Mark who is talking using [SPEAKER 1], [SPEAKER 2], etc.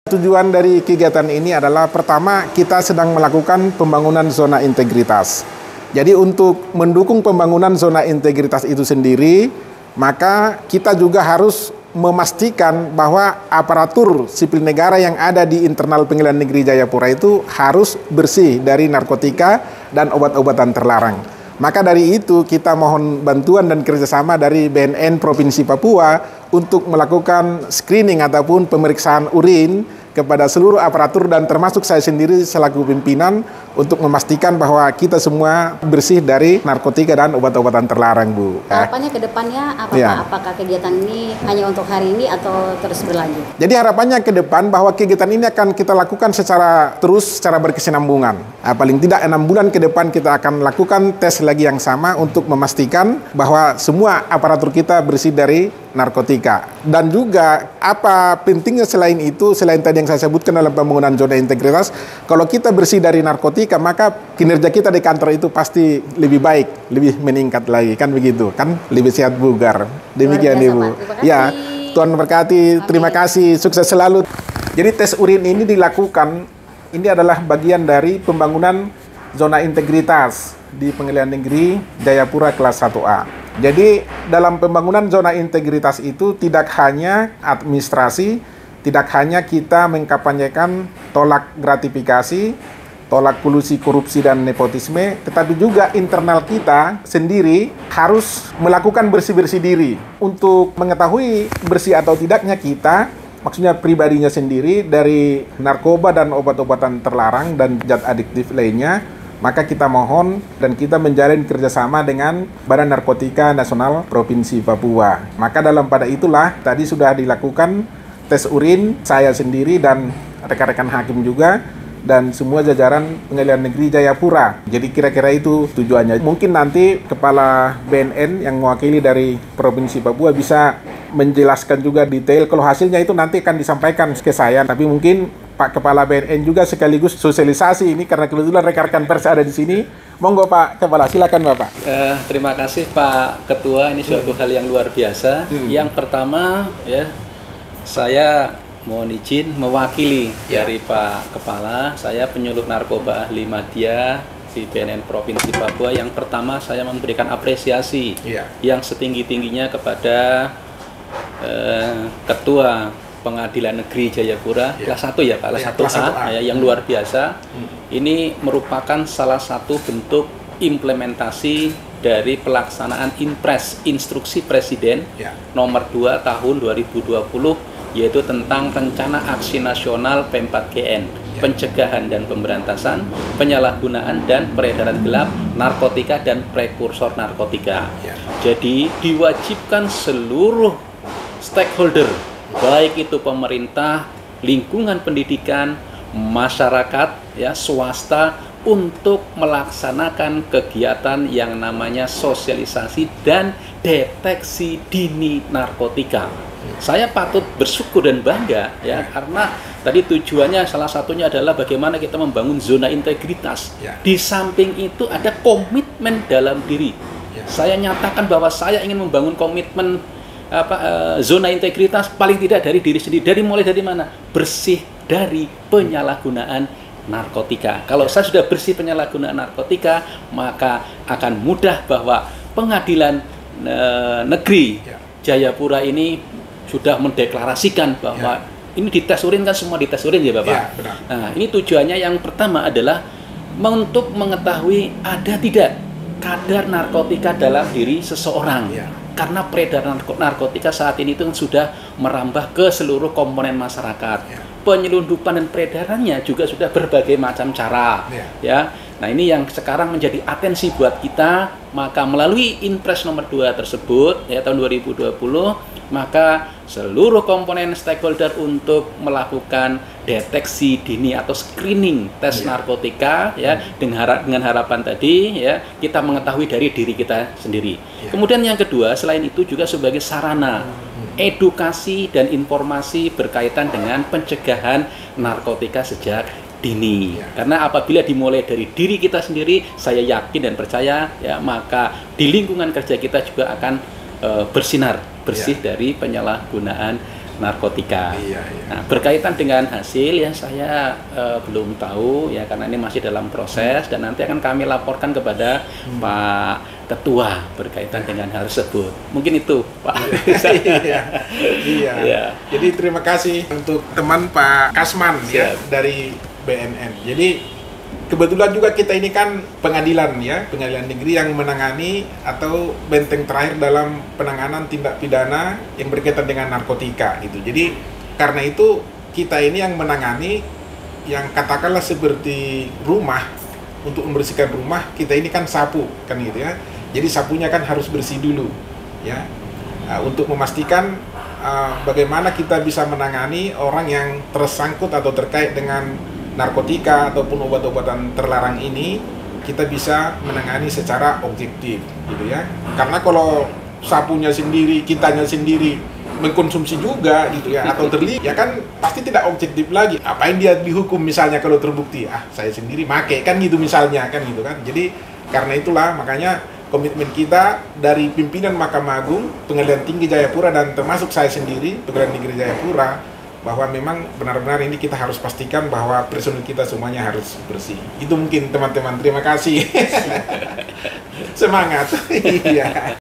[SPEAKER 1] Tujuan dari kegiatan ini adalah pertama, kita sedang melakukan pembangunan zona integritas. Jadi untuk mendukung pembangunan zona integritas itu sendiri, maka kita juga harus memastikan bahwa aparatur sipil negara yang ada di internal Pengadilan Negeri Jayapura itu harus bersih dari narkotika dan obat-obatan terlarang. Maka dari itu kita mohon bantuan dan kerjasama dari BNN Provinsi Papua untuk melakukan screening ataupun pemeriksaan urin kepada seluruh aparatur dan termasuk saya sendiri selaku pimpinan untuk memastikan bahwa kita semua bersih dari narkotika dan obat-obatan terlarang, Bu.
[SPEAKER 2] Harapannya ke depannya apa, Pak? Apakah kegiatan ini hanya untuk hari ini atau terus berlanjut?
[SPEAKER 1] Jadi harapannya ke depan bahwa kegiatan ini akan kita lakukan secara berkesinambungan. Paling tidak 6 bulan ke depan kita akan lakukan tes lagi yang sama untuk memastikan bahwa semua aparatur kita bersih dari narkotika. Dan juga apa pentingnya selain itu, selain tadi yang saya sebutkan dalam pembangunan zona integritas, kalau kita bersih dari narkotika, maka kinerja kita di kantor itu pasti lebih baik, lebih meningkat lagi, kan begitu, kan lebih sehat bugar. Demikian Ibu. Ya, Tuhan berkati, terima kasih, sukses selalu. Jadi tes urin ini dilakukan, ini adalah bagian dari pembangunan zona integritas di Pengadilan Negeri Jayapura kelas 1A. Jadi dalam pembangunan zona integritas itu tidak hanya administrasi, tidak hanya kita mengkampanyekan tolak gratifikasi, tolak kolusi korupsi dan nepotisme, tetapi juga internal kita sendiri harus melakukan bersih-bersih diri. Untuk mengetahui bersih atau tidaknya kita, maksudnya pribadinya sendiri dari narkoba dan obat-obatan terlarang dan zat adiktif lainnya, maka kita mohon dan kita menjalin kerjasama dengan Badan Narkotika Nasional Provinsi Papua. Maka dalam pada itulah tadi sudah dilakukan tes urin saya sendiri dan rekan-rekan hakim juga dan semua jajaran Pengadilan Negeri Jayapura. Jadi kira-kira itu tujuannya. Mungkin nanti Kepala BNN yang mewakili dari Provinsi Papua bisa menjelaskan juga detail. Kalau hasilnya itu nanti akan disampaikan ke saya. Tapi mungkin Pak Kepala BNN juga sekaligus sosialisasi ini karena kebetulan rekan-rekan pers ada di sini. Monggo Pak Kepala, silakan Bapak.
[SPEAKER 3] Terima kasih Pak Ketua, ini suatu hal yang luar biasa. Yang pertama ya, saya mohon izin mewakili dari Pak Kepala. Saya penyuluh narkoba ahli Madya di BNN Provinsi Papua. Yang pertama saya memberikan apresiasi yang setinggi-tingginya kepada Ketua Pengadilan Negeri Jayapura kelas 1 ya Pak, kelas 1A ya, yang luar biasa. Ini merupakan salah satu bentuk implementasi dari pelaksanaan Impres Instruksi Presiden nomor 2 tahun 2020, yaitu tentang Rencana Aksi Nasional P4GN, pencegahan dan pemberantasan penyalahgunaan dan peredaran gelap narkotika dan prekursor narkotika. Jadi diwajibkan seluruh stakeholder, baik itu pemerintah, lingkungan pendidikan, masyarakat, ya, swasta, untuk melaksanakan kegiatan yang namanya sosialisasi dan deteksi dini narkotika. Saya patut bersyukur dan bangga ya, karena tadi tujuannya salah satunya adalah bagaimana kita membangun zona integritas. Di samping itu ada komitmen dalam diri. Saya nyatakan bahwa saya ingin membangun komitmen zona integritas paling tidak dari diri sendiri. Mulai dari mana? Bersih dari penyalahgunaan narkotika. Kalau saya sudah bersih penyalahgunaan narkotika, maka akan mudah bahwa Pengadilan Negeri Jayapura ini sudah mendeklarasikan bahwa ini dites urin, kan semua dites urin ya Bapak. Nah, ini tujuannya yang pertama adalah untuk mengetahui ada tidak kadar narkotika dalam diri seseorang. Karena peredaran narkotika saat ini itu sudah merambah ke seluruh komponen masyarakat. Penyelundupan dan peredarannya juga sudah berbagai macam cara. Ya. Nah, ini yang sekarang menjadi atensi buat kita. Maka melalui Impres nomor 2 tersebut ya tahun 2020, maka seluruh komponen stakeholder untuk melakukan deteksi dini atau screening tes narkotika ya, dengan harapan tadi ya kita mengetahui dari diri kita sendiri. Kemudian yang kedua, selain itu juga sebagai sarana edukasi dan informasi berkaitan dengan pencegahan narkotika sejak dini. Karena apabila dimulai dari diri kita sendiri, saya yakin dan percaya ya, maka di lingkungan kerja kita juga akan bersinar bersih dari penyalahgunaan narkotika.
[SPEAKER 1] Iya, iya.
[SPEAKER 3] Nah, berkaitan dengan hasil ya saya belum tahu ya karena ini masih dalam proses dan nanti akan kami laporkan kepada Pak Ketua berkaitan dengan hal tersebut. Mungkin itu, Pak.
[SPEAKER 1] Iya. Iya. Jadi terima kasih untuk teman Pak Kasman ya dari BNN. Jadi kebetulan juga kita ini kan pengadilan ya, pengadilan negeri yang menangani atau benteng terakhir dalam penanganan tindak pidana yang berkaitan dengan narkotika gitu. Jadi karena itu kita ini yang menangani yang katakanlah seperti rumah, untuk membersihkan rumah kita ini kan sapu kan gitu ya. Jadi sapunya kan harus bersih dulu ya. Untuk memastikan bagaimana kita bisa menangani orang yang tersangkut atau terkait dengan narkotika ataupun obat-obatan terlarang ini, kita bisa menangani secara objektif gitu ya. Karena kalau sapunya sendiri, kitanya sendiri mengkonsumsi juga gitu ya atau terlibat ya kan pasti tidak objektif lagi. Apain dia dihukum misalnya kalau terbukti saya sendiri make kan gitu misalnya kan gitu kan. Jadi karena itulah makanya komitmen kita dari pimpinan Mahkamah Agung, Pengadilan Tinggi Jayapura dan termasuk saya sendiri, Pengadilan Negeri Jayapura, bahwa memang benar-benar ini kita harus pastikan bahwa personil kita semuanya harus bersih. Itu mungkin teman-teman, terima kasih. Semangat. Iya.